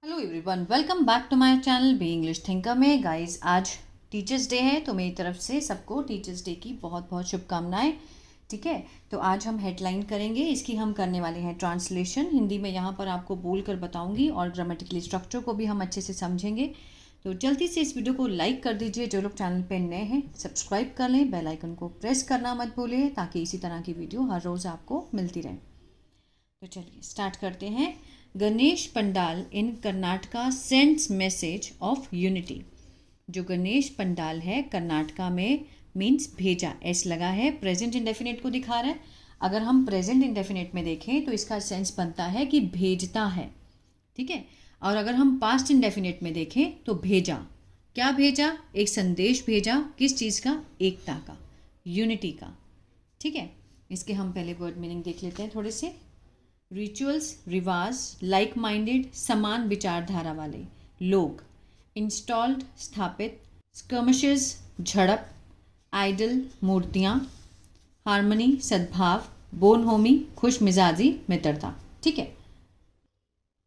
Hello everyone, welcome back to my channel Be English Thinker में। Guys, आज Teachers' Day है तो मेरी तरफ से सबको टीचर्स डे की बहुत बहुत शुभकामनाएं। ठीक है, तो आज हम हेडलाइन करेंगे, इसकी हम करने वाले हैं ट्रांसलेशन। हिंदी में यहाँ पर आपको बोल कर बताऊँगी और ग्रामेटिकली स्ट्रक्चर को भी हम अच्छे से समझेंगे। तो जल्दी से इस वीडियो को लाइक कर दीजिए, जो लोग चैनल पर नए हैं सब्सक्राइब कर लें, बेल आइकन को प्रेस करना मत भूलिए ताकि इसी तरह की वीडियो हर रोज़ आपको मिलती रहे। तो चलिए स्टार्ट करते हैं। Ganesh pandal in Karnataka sends message of unity. जो गणेश पंडाल है कर्नाटका में मीन्स भेजा, एस लगा है, प्रेजेंट इंडेफिनिट को दिखा रहा है। अगर हम प्रेजेंट इंडेफिनिट में देखें तो इसका सेंस बनता है कि भेजता है। ठीक है, और अगर हम पास्ट इंडेफिनिट में देखें तो भेजा, क्या भेजा? एक संदेश भेजा, किस चीज़ का? एकता का, यूनिटी का। ठीक है, इसके हम पहले वर्ड मीनिंग देख लेते हैं थोड़े से। रिचुअल्स, रिवाज, लाइक माइंडेड, समान विचारधारा वाले लोग। इंस्टॉल्ड, स्थापित। स्कर्मिशेस, झड़प। आइडल, मूर्तियाँ। हार्मनी, सद्भाव। बोनहोमी, खुश मिजाजी, मित्रता। ठीक है,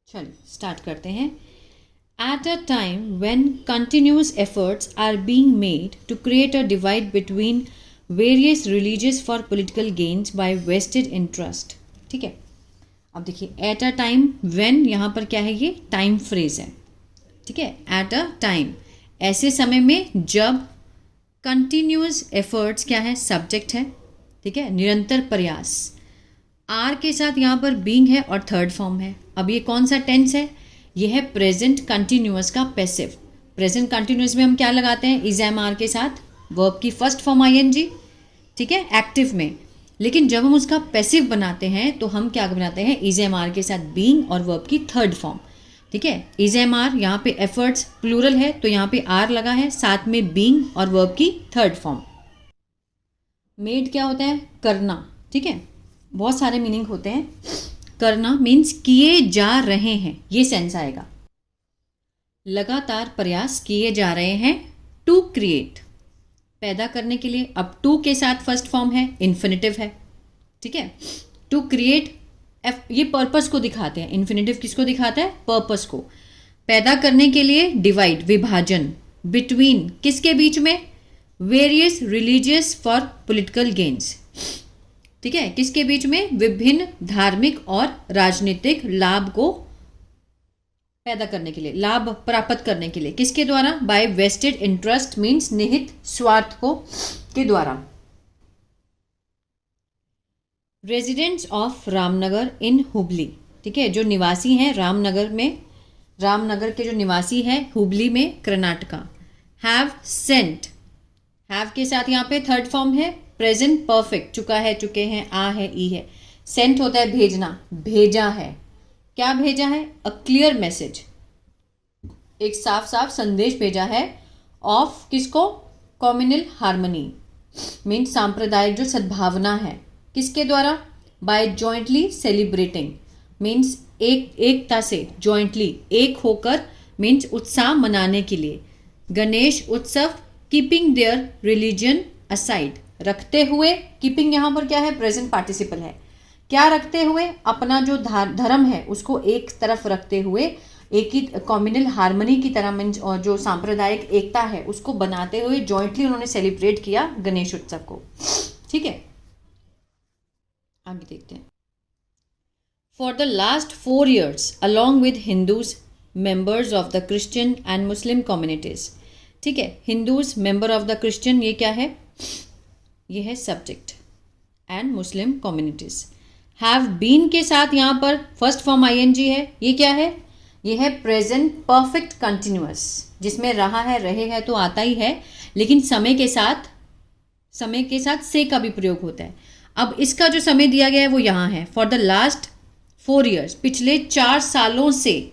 चलिए स्टार्ट करते हैं। At a time when continuous efforts are being made to create a divide between various religions for political gains by vested interest। ठीक है, अब देखिए, एट अ टाइम, व्हेन यहाँ पर क्या है? ये टाइम फ्रेज है। ठीक है, एट अ टाइम, ऐसे समय में जब। कंटिन्यूअस एफर्ट्स क्या है? सब्जेक्ट है। ठीक है, निरंतर प्रयास। आर के साथ यहाँ पर बीइंग है और थर्ड फॉर्म है। अब ये कौन सा टेंस है? ये है प्रेजेंट कंटिन्यूअस का पैसिव। प्रेजेंट कंटिन्यूअस में हम क्या लगाते हैं? इज एम आर के साथ वर्ब की फर्स्ट फॉर्म आईएनजी। ठीक है, एक्टिव में। लेकिन जब हम उसका पैसिव बनाते हैं तो हम क्या बनाते हैं? इज एम आर के साथ बीइंग और वर्ब की थर्ड फॉर्म। ठीक है, इज एम आर, यहाँ पे एफर्ट्स प्लूरल है तो यहाँ पे आर लगा है, साथ में बीइंग और वर्ब की थर्ड फॉर्म। मेड क्या होता है? करना। ठीक है, बहुत सारे मीनिंग होते हैं। करना मीन्स किए जा रहे हैं, ये सेंस आएगा। लगातार प्रयास किए जा रहे हैं। टू क्रिएट, पैदा करने के लिए। अब टू के साथ फर्स्ट फॉर्म है, इन्फिनिटिव है। ठीक है, टू क्रिएट, ये पर्पस को दिखाते हैं। इन्फिनिटिव किसको दिखाता है? पर्पस को। पैदा करने के लिए, डिवाइड, विभाजन। बिटवीन, किसके बीच में? Various religious for political gains. ठीक है, किसके बीच में? विभिन्न धार्मिक और राजनीतिक लाभ को पैदा करने के लिए, लाभ प्राप्त करने के लिए। किसके द्वारा? बाय वेस्टेड इंटरेस्ट मीन्स निहित स्वार्थ को के द्वारा। रेजिडेंट्स ऑफ रामनगर इन हुबली। ठीक है, जो निवासी हैं रामनगर में, रामनगर के जो निवासी हैं हुबली में, कर्नाटका। हैव सेंट, हैव के साथ यहाँ पे थर्ड फॉर्म है, प्रेजेंट परफेक्ट, चुका है, चुके हैं, आ है, ई है। सेंट होता है भेजना, भेजा है। क्या भेजा है? अ क्लियर मैसेज, एक साफ साफ संदेश भेजा है। ऑफ किसको? कॉम्युनल हार्मनी मीन्स सांप्रदायिक जो सद्भावना है। किसके द्वारा? बाय जॉइंटली सेलिब्रेटिंग मीन्स एकता से, जॉइंटली एक होकर मीन्स उत्साह मनाने के लिए। गणेश उत्सव, कीपिंग देयर रिलीजन असाइड, रखते हुए। कीपिंग यहाँ पर क्या है? प्रेजेंट पार्टिसिपल है। क्या रखते हुए? अपना जो धर्म है उसको एक तरफ रखते हुए, एक ही कॉम्युनल हार्मनी की तरह मीन्स, और जो सांप्रदायिक एकता है उसको बनाते हुए जॉइंटली उन्होंने सेलिब्रेट किया गणेश उत्सव को। ठीक है, आगे देखते हैं। For the last 4 years along with Hindus members of the Christian and Muslim communities. ठीक है, Hindus member of the Christian, ये क्या है? ये है subject, and Muslim communities. Have been के साथ यहाँ पर फर्स्ट फॉर्म आईएनजी है, ये क्या है? ये है प्रेजेंट परफेक्ट कंटिन्यूअस, जिसमें रहा है, रहे है तो आता ही है, लेकिन समय के साथ से का भी प्रयोग होता है। अब इसका जो समय दिया गया है वो यहाँ है, फॉर द लास्ट 4 years, पिछले 4 सालों से।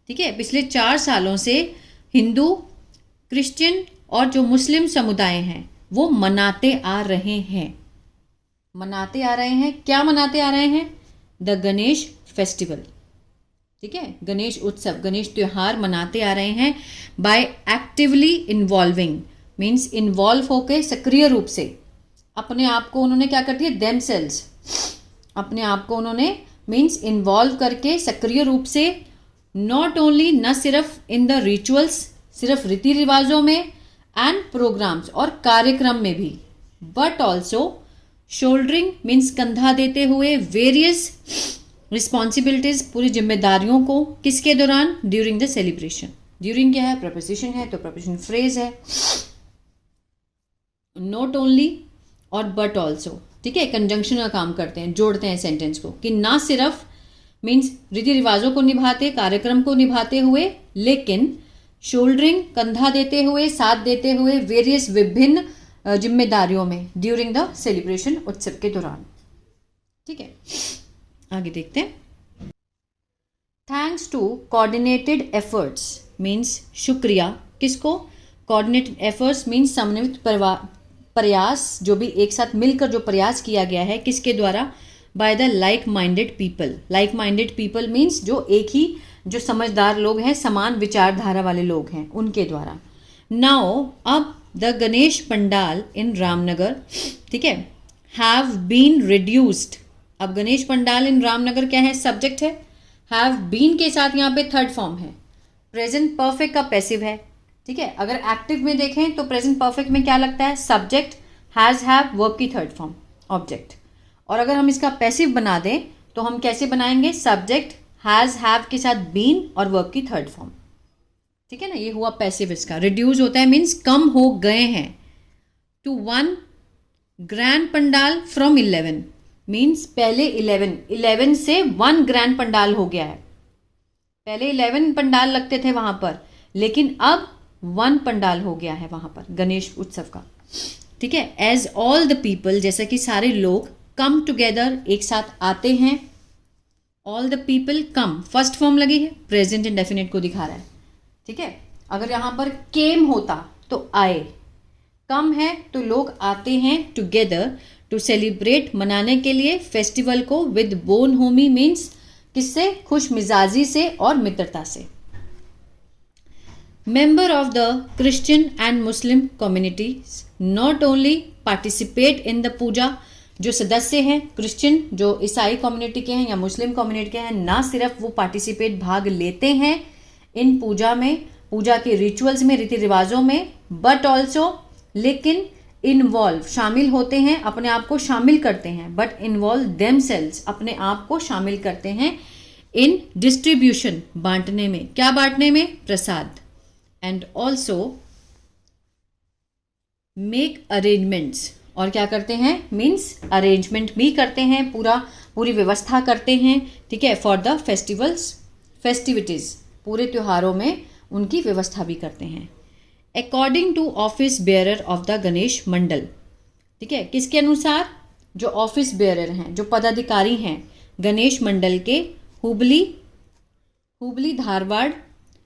ठीक है, पिछले 4 सालों से हिंदू, क्रिश्चियन और जो मुस्लिम समुदाय हैं वो मनाते आ रहे हैं। मनाते आ रहे हैं, क्या मनाते आ रहे हैं? The Ganesh festival. ठीक है, गणेश उत्सव, गणेश त्योहार मनाते आ रहे हैं। By actively involving means involve होके, सक्रिय रूप से। अपने आप को उन्होंने क्या कर दिया? देमसेल्स, अपने आप को उन्होंने मीन्स इन्वॉल्व करके सक्रिय रूप से नॉट ओनली, न सिर्फ इन द रिचुअल्स, सिर्फ रीति रिवाजों में, एंड प्रोग्राम्स और कार्यक्रम में भी, बट ऑल्सो शोल्डरिंग मीन्स कंधा देते हुए, वेरियस रिस्पॉन्सिबिलिटीज पूरी जिम्मेदारियों को, किसके दौरान, ड्यूरिंग द सेलिब्रेशन। ड्यूरिंग क्या है, प्रपोजिशन है तो प्रपोजिशन फ्रेज है। नॉट ओनली और बट ऑल्सो, ठीक है, कंजंक्शन का काम करते हैं, जोड़ते हैं सेंटेंस को, कि ना सिर्फ मीन्स रीति रिवाजों को निभाते, कार्यक्रम को निभाते हुए, लेकिन शोल्डरिंग कंधा देते हुए, साथ देते हुए, वेरियस विभिन्न जिम्मेदारियों में, ड्यूरिंग द सेलिब्रेशन उत्सव के दौरान। ठीक है, आगे देखते हैं। Thanks to coordinated efforts means शुक्रिया, किसको, कोऑर्डिनेटेड एफर्ट्स मीन्स समन्वित प्रयास, जो भी एक साथ मिलकर जो प्रयास किया गया है, किसके द्वारा, by the like minded people. Like minded people means जो एक ही, जो समझदार लोग हैं, समान विचारधारा वाले लोग हैं, उनके द्वारा। नाउ अब द गणेश पंडाल इन रामनगर, ठीक है, हैव बीन रिड्यूस्ड। अब गणेश पंडाल इन रामनगर क्या है, सब्जेक्ट है, हैव बीन के साथ यहाँ पे थर्ड फॉर्म है, प्रेजेंट परफेक्ट का पैसिव है। ठीक है, अगर एक्टिव में देखें तो प्रेजेंट परफेक्ट में क्या लगता है, सब्जेक्ट, हैज, हैव, वर्ब की थर्ड फॉर्म, ऑब्जेक्ट। और अगर हम इसका पैसिव बना दें तो हम कैसे बनाएंगे, सब्जेक्ट, हैज, हैव के साथ बीन और वर्ब की थर्ड फॉर्म। ठीक है ना, ये हुआ पैसिव इसका। रिड्यूस होता है मीन्स कम हो गए हैं। To 1 grand pandal from 11 means पहले 11 से 1 ग्रैंड पंडाल हो गया है। पहले 11 पंडाल लगते थे वहां पर, लेकिन अब 1 पंडाल हो गया है वहां पर गणेश उत्सव का। ठीक है, एज ऑल द पीपल, जैसा कि सारे लोग, कम टुगेदर, एक साथ आते हैं। All the people come, first form लगी है, प्रेजेंट इंडेफिनिट को दिखा रहा है। ठीक है, अगर यहां पर केम होता तो आए, कम है तो लोग आते हैं, टुगेदर टू सेलिब्रेट, मनाने के लिए, फेस्टिवल को, विद बोन होमी मीन्स किससे, खुश मिजाजी से और मित्रता से। Member of the Christian and Muslim communities not only participate in the puja, जो सदस्य हैं क्रिश्चियन, जो ईसाई कम्युनिटी के हैं या मुस्लिम कम्युनिटी के हैं, ना सिर्फ वो पार्टिसिपेट, भाग लेते हैं इन पूजा में, पूजा के रिचुअल्स में, रीति रिवाजों में, बट ऑल्सो, लेकिन, इन्वॉल्व, शामिल होते हैं, अपने आप को शामिल करते हैं, बट इन्वॉल्व देमसेल्व्स, अपने आप को शामिल करते हैं, इन डिस्ट्रीब्यूशन, बांटने में, क्या बांटने में, प्रसाद, एंड ऑल्सो मेक अरेंजमेंट्स, और क्या करते हैं, मीन्स अरेंजमेंट भी करते हैं, पूरी व्यवस्था करते हैं। ठीक है, फॉर द फेस्टिविटीज, पूरे त्योहारों में उनकी व्यवस्था भी करते हैं। According to office bearer of the Ganesh mandal, ठीक है, किसके अनुसार, जो ऑफिस बेयरर हैं, जो पदाधिकारी हैं गणेश मंडल के, Hubli Dharwad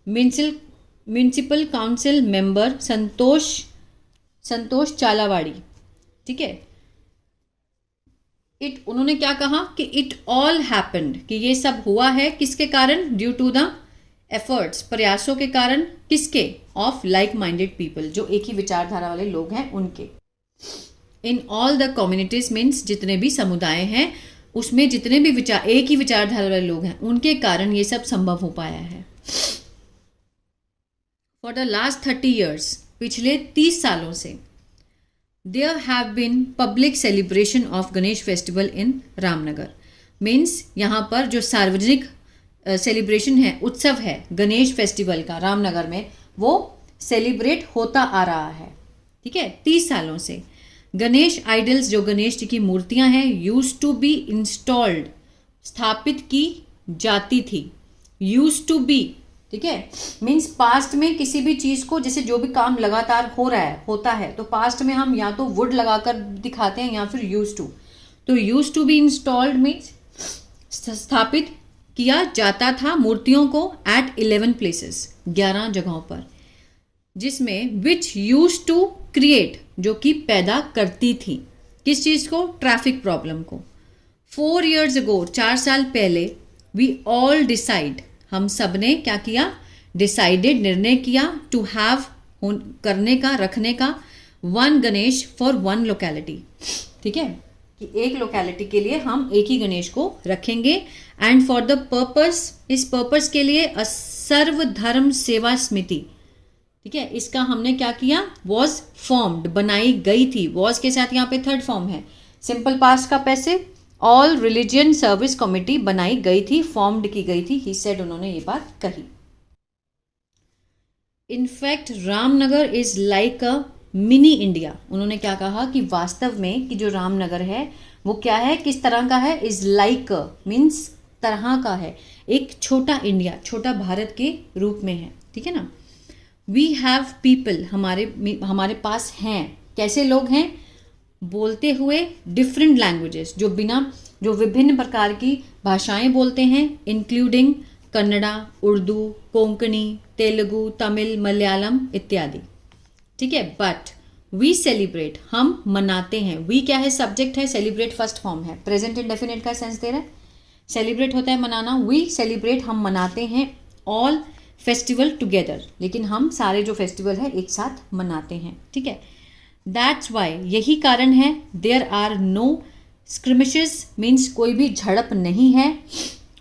municipal council member Santosh Chalawadi. ठीक है, उन्होंने क्या कहा कि इट ऑल हैपेंड, कि ये सब हुआ है किसके कारण, ड्यू टू द एफर्ट्स, प्रयासों के कारण, किसके, ऑफ लाइक माइंडेड पीपल, जो एक ही विचारधारा वाले लोग हैं उनके। In all the communities means जितने भी समुदाय हैं उसमें जितने भी एक ही विचारधारा वाले लोग हैं उनके कारण ये सब संभव हो पाया है। फॉर द लास्ट 30 years, पिछले 30 सालों से, there have been public celebration of Ganesh festival in Ramnagar means यहाँ पर जो सार्वजनिक सेलिब्रेशन है, उत्सव है गणेश फेस्टिवल का रामनगर में, वो सेलिब्रेट होता आ रहा है। ठीक है, 30 सालों से। गणेश आइडल्स, जो गणेश जी की मूर्तियां हैं, यूज टू बी इंस्टॉल्ड, स्थापित की जाती थी, यूज टू बी, ठीक है, मीन्स पास्ट में किसी भी चीज को, जैसे जो भी काम लगातार होता है तो पास्ट में हम या तो वुड लगाकर दिखाते हैं या फिर यूज टू। तो use to be installed means स्थापित किया जाता था मूर्तियों को, एट 11 places, 11 जगहों पर, जिसमें विच यूज टू क्रिएट, जो कि पैदा करती थी, किस चीज को, ट्रैफिक प्रॉब्लम को। 4 years ago, 4 साल पहले, वी ऑल डिसाइड, हम सब ने क्या किया, डिसाइडेड, निर्णय किया, टू हैव, करने का, रखने का, 1 गणेश फॉर 1 locality। ठीक है, कि एक लोकेलिटी के लिए हम एक ही गणेश को रखेंगे। एंड फॉर द पर्पस, इस पर्पस के लिए सर्वधर्म सेवा समिति, ठीक है, इसका हमने क्या किया, वॉज फॉर्म्ड, बनाई गई थी। वॉज के साथ यहाँ पे थर्ड फॉर्म है, सिंपल पास्ट का passive. All religion service committee बनाई गई थी, फॉर्म्ड की गई थी, ही सेड, उन्होंने ये बात कही। In fact Ramnagar is like a mini India, उन्होंने क्या कहा कि वास्तव में कि जो रामनगर है वो क्या है, किस तरह का है, इज लाइक मीन्स तरह का है, एक छोटा इंडिया, छोटा भारत के रूप में है, ठीक है ना। वी हैव पीपल, हमारे पास हैं, कैसे लोग हैं, बोलते हुए डिफरेंट लैंग्वेजेस, जो विभिन्न प्रकार की भाषाएं बोलते हैं, इंक्लूडिंग कन्नड़ा, उर्दू, कोंकणी, तेलुगु, तमिल, मलयालम इत्यादि, ठीक है। बट वी सेलिब्रेट, हम मनाते हैं। वी क्या है, सब्जेक्ट है, सेलिब्रेट फर्स्ट फॉर्म है, प्रेजेंट इंडेफिनिट का सेंस दे रहा है, सेलिब्रेट होता है मनाना, वी सेलिब्रेट, हम मनाते हैं, ऑल फेस्टिवल टुगेदर, लेकिन हम सारे जो फेस्टिवल है एक साथ मनाते हैं, ठीक है। दैट्स वाई, यही कारण है, देयर आर नो स्क्रिमिशेस, मीन्स कोई भी झड़प नहीं है,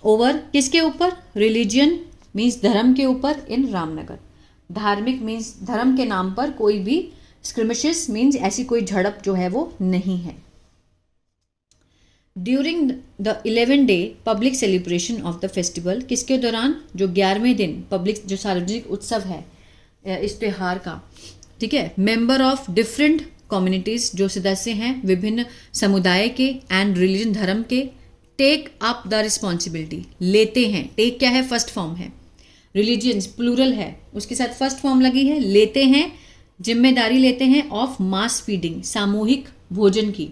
ओवर किसके ऊपर, रिलीजियन मीन्स धर्म के ऊपर, इन रामनगर, धार्मिक मीन्स धर्म के नाम पर कोई भी, स्क्रिमिशेस मीन्स ऐसी कोई झड़प जो है वो नहीं है। During the 11 day public celebration of the festival, किसके दौरान, जो 11वें दिन पब्लिक जो सार्वजनिक उत्सव है इस त्यौहार का, ठीक है, मेंबर ऑफ डिफरेंट कम्युनिटीज, जो सदस्य हैं विभिन्न समुदाय के एंड रिलीजन धर्म के, टेक अप द रिस्पॉन्सिबिलिटी, लेते हैं, टेक क्या है, फर्स्ट फॉर्म है, रिलीजियंस प्लूरल है, उसके साथ फर्स्ट फॉर्म लगी है, लेते हैं, जिम्मेदारी लेते हैं, ऑफ मास फीडिंग, सामूहिक भोजन की,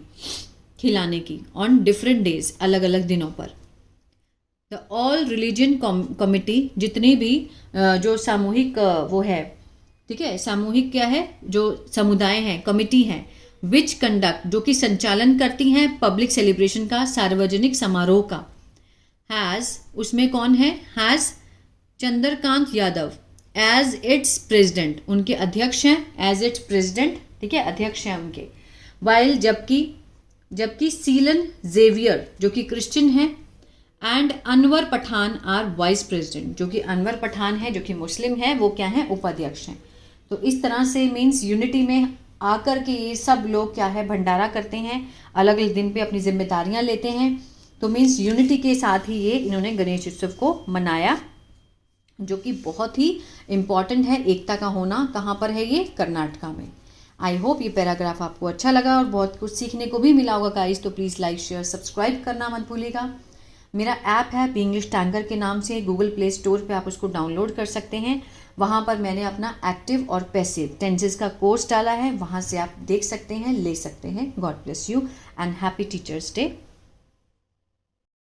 खिलाने की, ऑन डिफरेंट डेज, अलग अलग दिनों पर। द ऑल रिलीजियन कमिटी, जितनी भी जो सामूहिक वो है, ठीक है, सामूहिक क्या है, जो समुदाय हैं, कमिटी हैं, विच कंडक्ट, जो कि संचालन करती हैं पब्लिक सेलिब्रेशन का, सार्वजनिक समारोह का, हैज़, उसमें कौन है, has Chandrakant Yadav as its president, उनके अध्यक्ष हैं, एज इट्स प्रेसिडेंट, ठीक है, अध्यक्ष हैं उनके। वाइल, जबकि सीलन जेवियर, जो कि क्रिश्चियन है, and Anwar Pathan are vice president, जो कि अनवर पठान है, जो कि मुस्लिम है, वो क्या है, उपाध्यक्ष हैं। तो इस तरह से मीन्स यूनिटी में आकर के ये सब लोग क्या है, भंडारा करते हैं, अलग अलग दिन पे अपनी जिम्मेदारियां लेते हैं। तो मीन्स यूनिटी के साथ ही ये इन्होंने गणेश उत्सव को मनाया, जो कि बहुत ही इम्पॉर्टेंट है, एकता का होना। कहाँ पर है ये, कर्नाटका में। आई होप ये पैराग्राफ आपको अच्छा लगा और बहुत कुछ सीखने को भी मिला होगा गाइस। तो प्लीज़ लाइक शेयर सब्सक्राइब करना मत भूलिएगा। मेरा ऐप है बी इंग्लिश टैंकर के नाम से, गूगल प्ले स्टोर पे आप उसको डाउनलोड कर सकते हैं। वहाँ पर मैंने अपना एक्टिव और पैसिव टेंसेस का कोर्स डाला है, वहाँ से आप देख सकते हैं, ले सकते हैं। God bless you and happy teachers day.